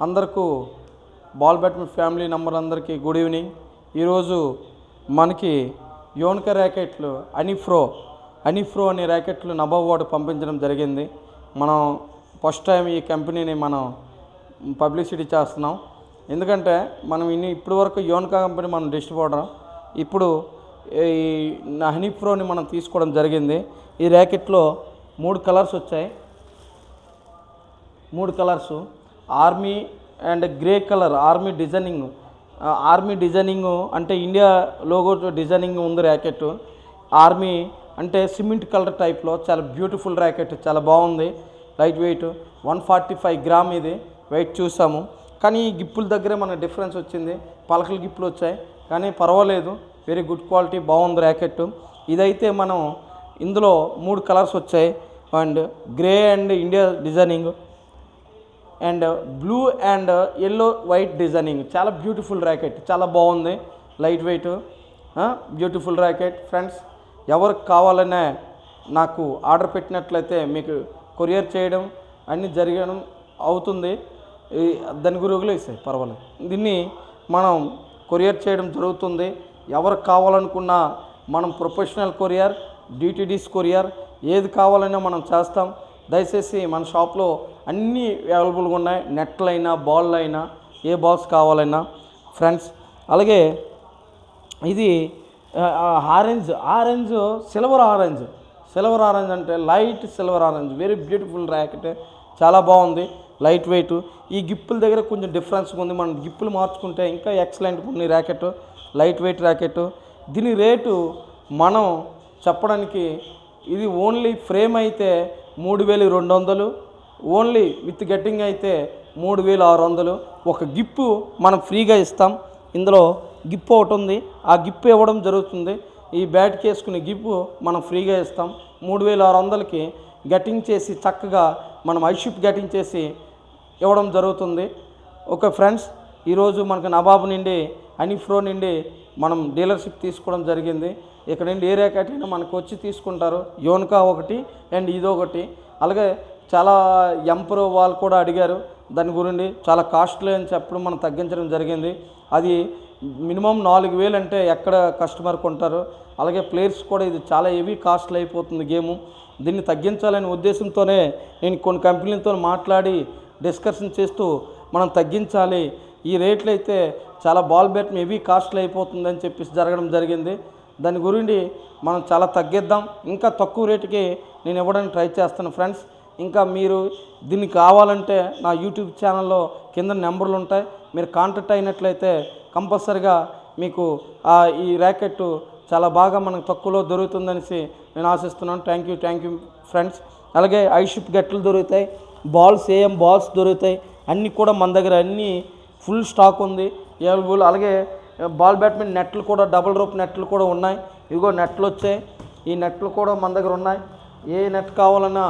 అందరికీ ball badminton family number అందరికీ good evening. ఈరోజు మనకి యోన్కా ర్యాకెట్లు అనిఫ్రో అనే ర్యాకెట్లు నభో అవార్డు పంపించడం జరిగింది. మనం ఫస్ట్ టైం ఈ కంపెనీని మనం పబ్లిసిటీ చేస్తున్నాం. ఎందుకంటే మనం ఇప్పటి వరకు యోన్కా కంపెనీ మనం డిస్ట్రిబ్యూటర్, ఇప్పుడు ఈ హనీఫ్రోని మనం తీసుకోవడం జరిగింది. ఈ ర్యాకెట్లో 3 కలర్స్ వచ్చాయి. 3 colours army and grey colour. Army designing అంటే ఇండియా లోగో డిజైనింగ్ ఉంది ర్యాకెట్. ఆర్మీ అంటే సిమెంట్ కలర్ టైప్లో చాలా బ్యూటిఫుల్ ర్యాకెట్, చాలా బాగుంది. లైట్ వెయిట్ 145 గ్రామ్ ఇది వెయిట్ చూసాము. కానీ ఈ గిప్పుల దగ్గరే మనకు డిఫరెన్స్ వచ్చింది. పలకల గిప్పులు వచ్చాయి కానీ పర్వాలేదు, వెరీ గుడ్ క్వాలిటీ, బాగుంది ర్యాకెట్. ఇదైతే మనం ఇందులో 3 కలర్స్ వచ్చాయి. And grey and India designing and blue and yellow white designing. చాలా బ్యూటిఫుల్ ర్యాకెట్, చాలా బాగుంది. Light weight beautiful racket. Friends, ఎవరికి కావాలనే నాకు ఆర్డర్ పెట్టినట్లయితే మీకు కొరియర్ చేయడం అన్నీ జరగడం అవుతుంది. దాని గురుగులు ఇస్తాయి, పర్వాలేదు. దీన్ని మనం కొరియర్ చేయడం జరుగుతుంది. ఎవరికి కావాలనుకున్నా మనం ప్రొఫెషనల్ కొరియర్, డిటిడిస్ కొరియర్, ఏది కావాలన్నా మనం చేస్తాం. దయచేసి మన షాప్లో అన్నీ అవైలబుల్గా ఉన్నాయి. నెట్లు అయినా బాల్ అయినా ఏ బాల్స్ కావాలన్నా. ఫ్రెండ్స్, అలాగే ఇది ఆరెంజ్ సిల్వర్ ఆరెంజ్ అంటే light silver orange, very beautiful racket, చాలా బాగుంది. Light weight. ఈ గిప్పుల దగ్గర కొంచెం డిఫరెన్స్ ఉంది. మనం గిప్పులు మార్చుకుంటే ఇంకా ఎక్సలెంట్ ఉంది ర్యాకెట్. Light weight racket. దీని రేటు మనం చెప్పడానికి, ఇది ఓన్లీ ఫ్రేమ్ అయితే 3200, ఓన్లీ విత్ గెట్టింగ్ అయితే 3600. ఒక గిప్పు మనం ఫ్రీగా ఇస్తాం. ఇందులో గిప్పు ఒకటి ఉంది, ఆ గిప్పు ఇవ్వడం జరుగుతుంది. ఈ బ్యాట్కి వేసుకునే గిప్పు మనం ఫ్రీగా ఇస్తాం. 3600కి గెట్టింగ్ చేసి చక్కగా మనం ఐషిప్ గెట్టింగ్ చేసి ఇవ్వడం జరుగుతుంది. ఓకే ఫ్రెండ్స్, ఈరోజు మనకు నబాబ్ నుండి హనీఫ్రో నుండి మనం డీలర్షిప్ తీసుకోవడం జరిగింది. ఇక్కడ నుండి ఏ ర్యాకెట్ అయినా మనకు వచ్చి తీసుకుంటారు. యోన్కా ఒకటి అండ్ ఇదొకటి. అలాగే చాలా ఎంప్రో వాళ్ళు కూడా అడిగారు దాని గురించి. చాలా కాస్ట్లీ అని చెప్పడం మనం తగ్గించడం జరిగింది. అది మినిమం 4000 అంటే ఎక్కడ కస్టమర్ కొంటారు. అలాగే ప్లేయర్స్ కూడా ఇది చాలా హెవీ కాస్ట్లీ అయిపోతుంది గేము. దీన్ని తగ్గించాలనే ఉద్దేశంతోనే నేను కొన్ని కంపెనీలతో మాట్లాడి డిస్కషన్ చేస్తూ మనం తగ్గించాలి, ఈ రేట్లు అయితే చాలా బాల్ బ్యాట్ హెవీ కాస్ట్లీ అయిపోతుందని చెప్పేసి జరగడం జరిగింది. దాని గురించి మనం చాలా తగ్గిద్దాం. ఇంకా తక్కువ రేటుకి నేను ఇవ్వడానికి ట్రై చేస్తాను. ఫ్రెండ్స్, ఇంకా మీరు దీన్ని కావాలంటే నా యూట్యూబ్ ఛానల్లో కింద నెంబర్లు ఉంటాయి. మీరు కాంటాక్ట్ అయినట్లయితే కంపల్సరిగా మీకు ఈ ర్యాకెట్ చాలా బాగా మనకు తక్కువలో దొరుకుతుందనేసి నేను ఆశిస్తున్నాను. Thank you friends. అలాగే ఐషిప్ గెట్లు దొరుకుతాయి, బాల్స్ ఏఎం బాల్స్ దొరుకుతాయి. అన్నీ కూడా మన దగ్గర అన్నీ ఫుల్ స్టాక్ ఉంది అవైలబుల్. అలాగే బాల్ బ్యాడ్మింటన్ నెట్లు కూడా, డబుల్ రోప్ నెట్లు కూడా ఉన్నాయి. ఇదిగో నెట్లు వచ్చాయి. ఈ నెట్లు కూడా మన దగ్గర ఉన్నాయి. ఏ నెట్ కావాలన్నా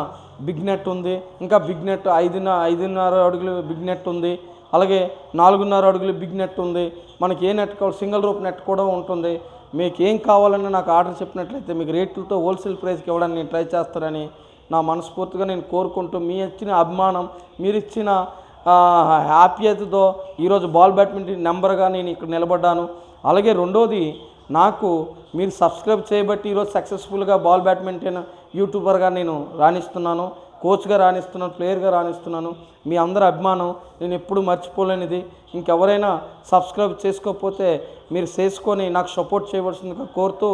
బిగ్ నెట్ ఉంది. ఇంకా బిగ్ నెట్ 5.5 అడుగులు బిగ్ నెట్ ఉంది. అలాగే 4.5 అడుగులు బిగ్ నెట్ ఉంది. మనకి ఏ నెట్ కావాలి, సింగిల్ రోప్ నెట్ కూడా ఉంటుంది. మీకు ఏం కావాలన్నా నాకు ఆర్డర్ చెప్పినట్లయితే మీకు రేట్లతో హోల్సేల్ ప్రైస్కి ఇవ్వడానికి నేను ట్రై చేస్తానని నా మనస్ఫూర్తిగా నేను కోరుకుంటూ, మీ ఇచ్చిన అభిమానం, మీరు ఇచ్చిన హ్యాపీయతతో ఈరోజు బాల్ బ్యాడ్మింటన్ నెంబర్గా నేను ఇక్కడ నిలబడ్డాను. అలాగే రెండోది, నాకు మీరు సబ్స్క్రైబ్ చేయబట్టి ఈరోజు సక్సెస్ఫుల్గా బాల్ బ్యాడ్మింటన్ యూట్యూబర్గా నేను రాణిస్తున్నాను, కోచ్గా రాణిస్తున్నాను, ప్లేయర్గా రాణిస్తున్నాను. మీ అందరి అభిమానం నేను ఎప్పుడూ మర్చిపోలేనిది. ఇంకెవరైనా సబ్స్క్రైబ్ చేసుకోకపోతే మీరు చేసుకొని నాకు సపోర్ట్ చేయవలసిందిగా కోరుతూ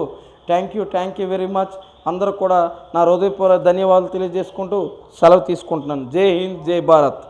థ్యాంక్ యూ వెరీ మచ్. అందరూ కూడా నా హృదయపూర్వక ధన్యవాదాలు తెలియజేసుకుంటూ సెలవు తీసుకుంటున్నాను. జై హింద్, జై భారత్.